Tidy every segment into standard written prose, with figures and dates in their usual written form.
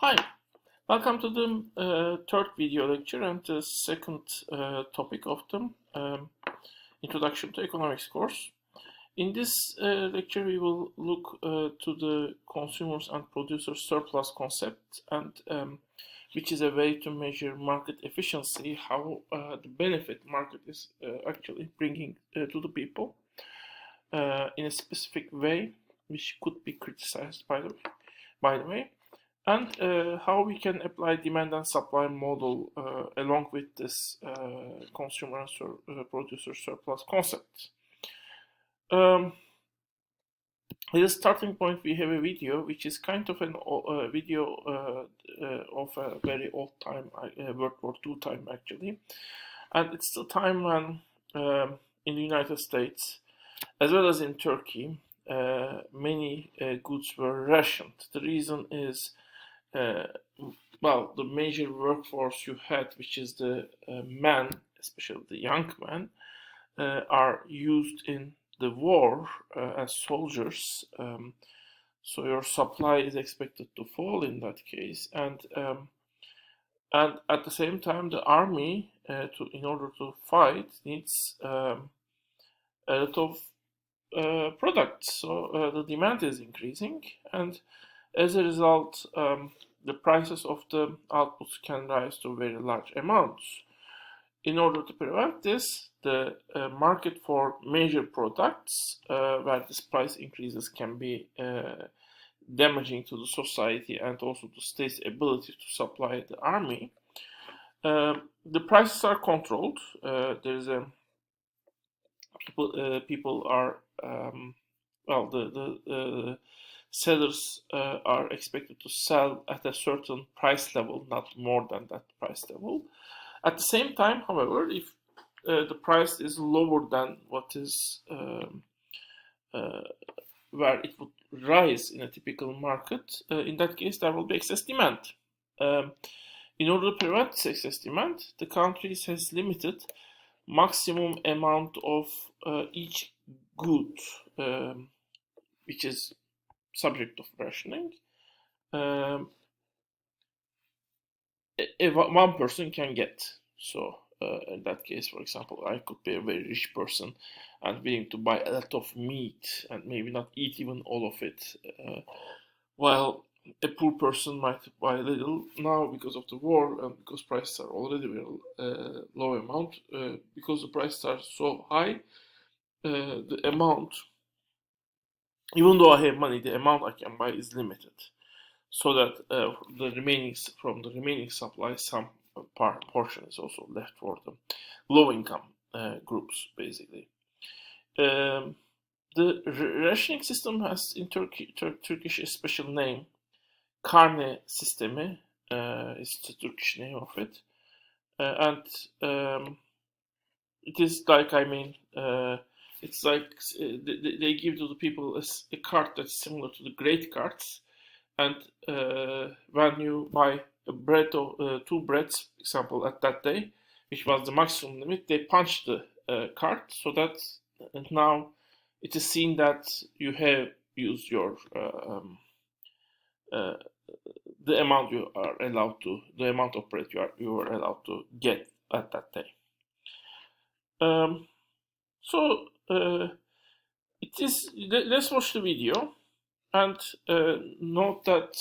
Hi, welcome to the third video lecture and the second topic of the Introduction to Economics course. In this lecture, we will look to the consumers and producers surplus concept and which is a way to measure market efficiency, how the benefit market is actually bringing to the people in a specific way, which could be criticized by the way, and how we can apply demand and supply model along with this consumer and producer surplus concept. As a starting point, we have a video which is kind of a video of a very old time, World War II time actually, and it's the time when in the United States as well as in Turkey many goods were rationed. The reason is well, the major workforce you had, which is the men, especially the young men, are used in the war as soldiers. So your supply is expected to fall in that case, and at the same time, the army, in order to fight, needs a lot of products. So the demand is increasing, and as a result, the prices of the outputs can rise to very large amounts. In order to prevent this, the market for major products, where this price increases can be damaging to the society and also the state's ability to supply the army, the prices are controlled. There's a people are well, the sellers are expected to sell at a certain price level, not more than that price level. At the same time, however, if the price is lower than what is where it would rise in a typical market, in that case there will be excess demand. In order to prevent this excess demand, the countries has limited maximum amount of each good which is subject of rationing. One person can get. So in that case, for example, I could be a very rich person and willing to buy a lot of meat and maybe not eat even all of it, while a poor person might buy little. Now because of the war and because prices are already very low amount, because the prices are so high, the amount, even though I have money, the amount I can buy is limited, so that from the remaining supply, some portion is also left for the low-income groups, basically. The rationing system has in Turkish a special name. Karne sistemi is the Turkish name of it, and it is like, it's like they give to the people a card that's similar to the great cards, and when you buy a bread or two breads, example, at that day, which was the maximum limit, they punch the card so that now it is seen that you have used your the amount you are allowed to, the amount of bread you are allowed to get at that day. So it is. Let's watch the video and note that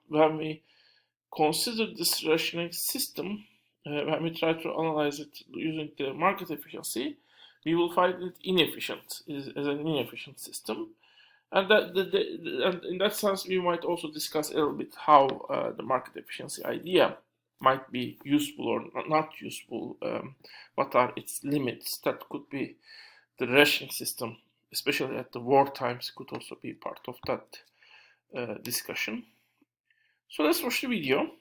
when we consider this rationing system, when we try to analyze it using the market efficiency, we will find it inefficient, as an inefficient system. And and in that sense, we might also discuss a little bit how the market efficiency idea might be useful or not useful. What are its limits? That could be the rationing system, especially at the war times, could also be part of that discussion. So let's watch the video,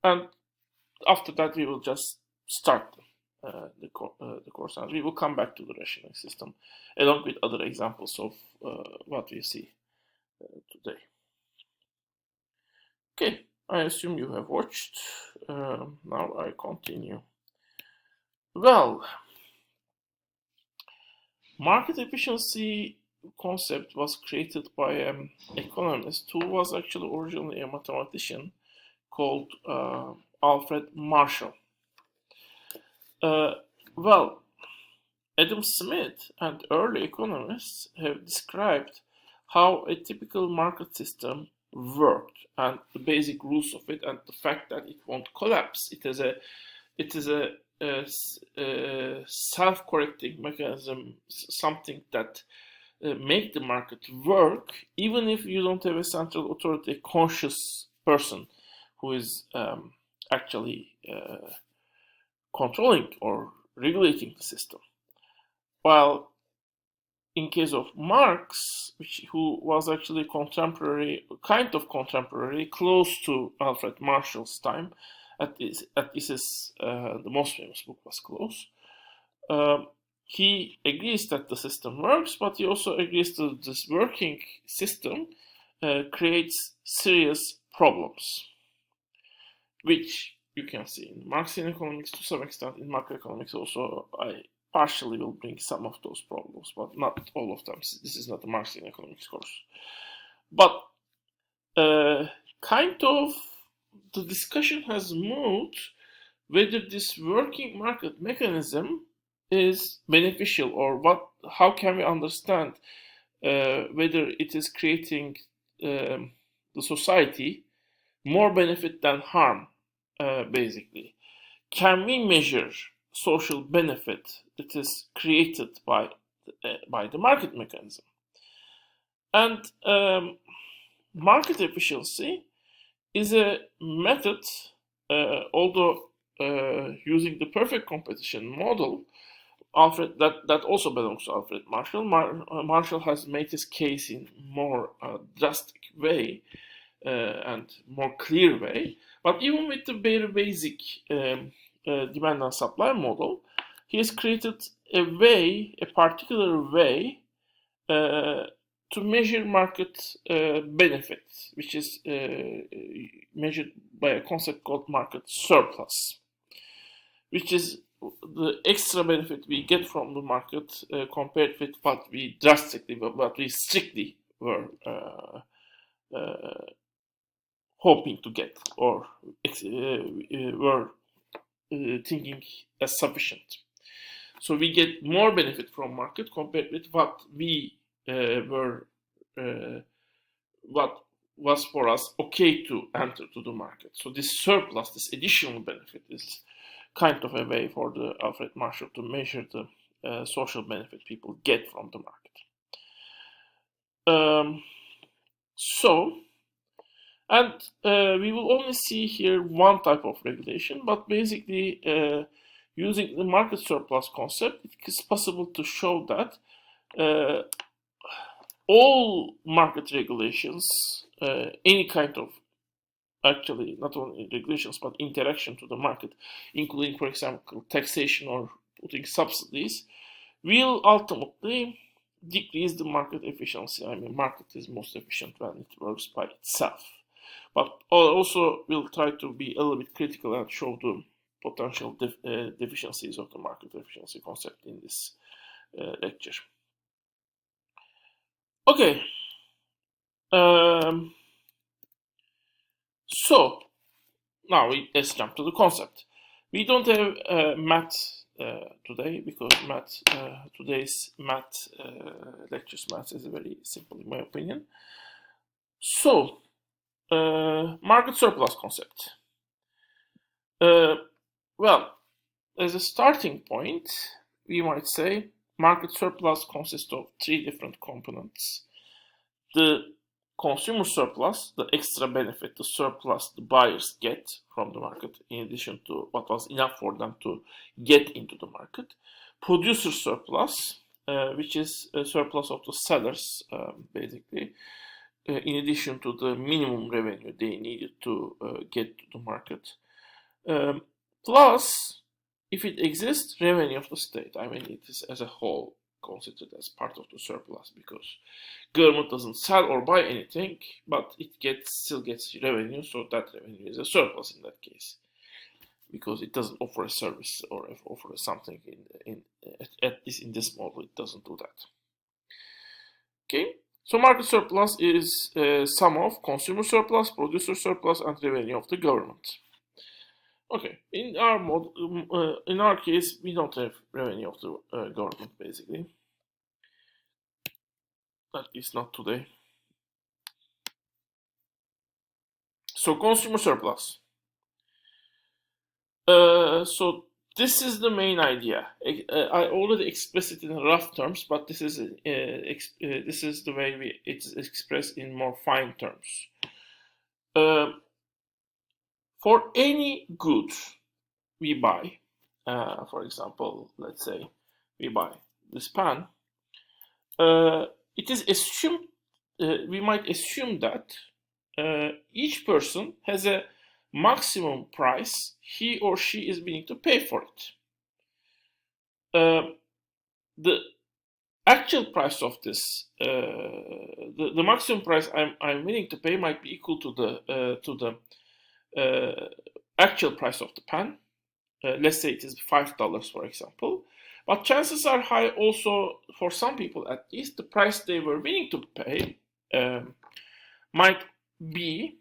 and after that we will just start the course, and we will come back to the rationing system along with other examples of what we see today. Okay, I assume you have watched. Now I continue. Well, market efficiency concept was created by an economist who was actually originally a mathematician called Alfred Marshall. Well, Adam Smith and early economists have described how a typical market system worked and the basic rules of it, and the fact that it won't collapse. It is a self-correcting mechanism, something that make the market work, even if you don't have a central authority, a conscious person who is actually controlling or regulating the system. While in case of Marx, who was actually contemporary, close to Alfred Marshall's time, at least the most famous book was Close. He agrees that the system works, but he also agrees that this working system creates serious problems, which you can see in Marxian economics to some extent, in macroeconomics also. I partially will bring some of those problems, but not all of them. This is not a Marxian economics course. But kind of the discussion has moved whether this working market mechanism is beneficial, or how can we understand whether it is creating the society more benefit than harm, basically. Can we measure social benefit that is created by the market mechanism? And market efficiency is a method, although using the perfect competition model, that also belongs to Alfred Marshall. Marshall has made his case in more drastic way and more clear way. But even with the very basic demand and supply model, he has created a particular way to measure market benefit, which is measured by a concept called market surplus, which is the extra benefit we get from the market compared with what we strictly were hoping to get, or were thinking as sufficient. So we get more benefit from market compared with what we what was for us okay to enter to the market. So this surplus, this additional benefit, is kind of a way for the Alfred Marshall to measure the social benefit people get from the market. We will only see here one type of regulation, but basically using the market surplus concept, it is possible to show that all market regulations, any kind of, actually not only regulations but interaction to the market, including, for example, taxation or putting subsidies, will ultimately decrease the market efficiency. I mean, market is most efficient when it works by itself. But also we'll try to be a little bit critical and show the potential deficiencies of the market efficiency concept in this lecture. Okay. So now let's jump to the concept. We don't have math today, because today's math lectures math is very simple in my opinion. So market surplus concept. Well, as a starting point, we might say market surplus consists of three different components. The consumer surplus, the extra benefit, the surplus the buyers get from the market, in addition to what was enough for them to get into the market. Producer surplus, which is a surplus of the sellers, basically, in addition to the minimum revenue they needed to get to the market. Plus, if it exists, revenue of the state. I mean, it is as a whole considered as part of the surplus, because government doesn't sell or buy anything, but it still gets revenue, so that revenue is a surplus in that case, because it doesn't offer a service or offer something at least in this model, it doesn't do that. Okay, so market surplus is sum of consumer surplus, producer surplus, and revenue of the government. Okay, in our in our case, we don't have revenue of the government basically. At least not today. So consumer surplus. So this is the main idea. I already expressed it in rough terms, but this is the way it's expressed in more fine terms. For any good we buy, for example, let's say we buy this pan, it is assumed we might assume that each person has a maximum price he or she is willing to pay for it. The actual price of this, the maximum price I'm willing to pay might be equal to the actual price of the pan. Let's say it is $5, for example. But chances are high also, for some people at least, the price they were willing to pay might be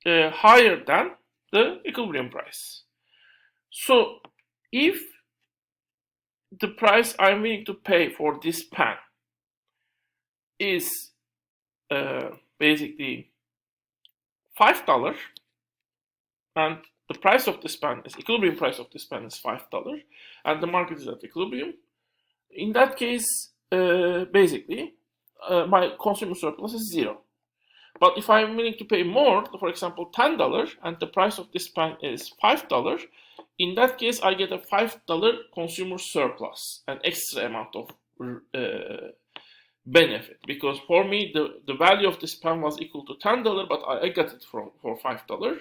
higher than the equilibrium price. So if the price I'm willing to pay for this pan is basically $5, and the price of this pan is equilibrium price of this pan is $5, and the market is at equilibrium, in that case, basically, my consumer surplus is 0. But if I'm willing to pay more, for example, $10, and the price of this pan is $5, in that case, I get a $5 consumer surplus, an extra amount of benefit. Because for me, the value of this pan was equal to $10, but I got it for $5.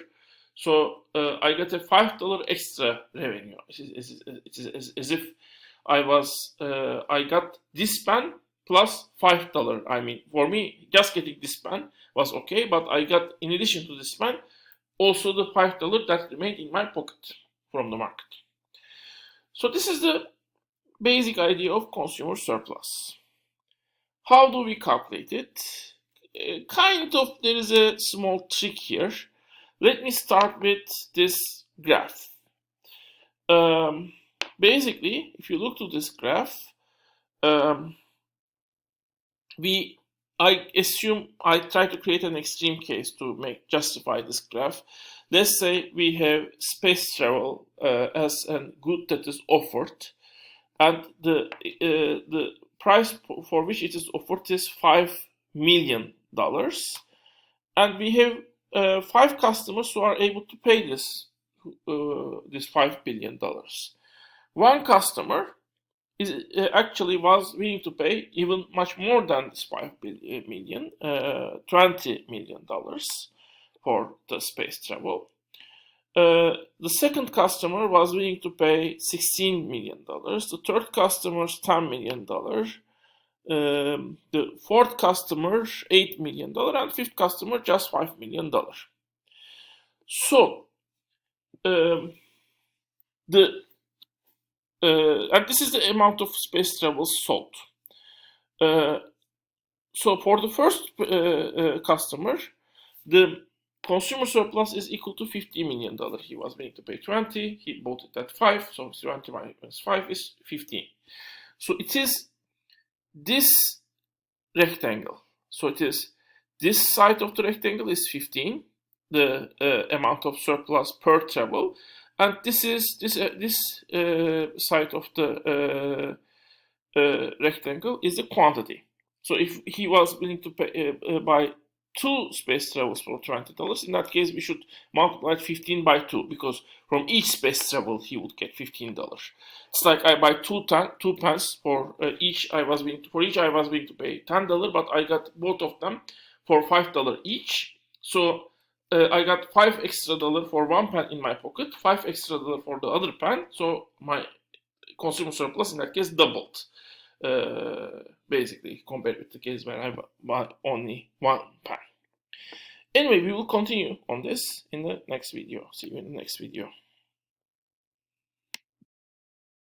So I get a $5 extra revenue. It is as if I got this pan plus $5. I mean, for me, just getting this pan was okay, but I got, in addition to this pan, also the $5 that remained in my pocket from the market. So this is the basic idea of consumer surplus. How do we calculate it? Kind of, there is a small trick here. Let me start with this graph. Basically, if you look to this graph, I assume I try to create an extreme case to justify this graph. Let's say we have space travel as a good that is offered, and the price for which it is offered is $5 million, and we have 5 customers who are able to pay this $5 billion. One customer actually was willing to pay even much more than this $5 million, $20 million for the space travel. The second customer was willing to pay $16 million. The third customer $10 million. The fourth customer $8 million, and fifth customer just $5 million. So and this is the amount of space travel sold. So for the first customer, the consumer surplus is equal to $50 million. He was willing to pay 20. He bought it at 5. So 20 minus 5 is 15. So it is this rectangle. So it is this side of the rectangle is 15, the amount of surplus per travel, and this is this side of the rectangle is the quantity. So if he was willing to pay, buy 2 space travels for $20, in that case we should multiply 15 by 2, because from each space travel he would get $15. It's like I buy two pans for each. I was willing to pay $10, but I got both of them for $5 each. So I got $5 extra for one pan in my pocket, $5 extra for the other pan. So my consumer surplus in that case doubled. Basically, compared with the case when I bought only one pan. Anyway, we will continue on this in the next video. See you in the next video.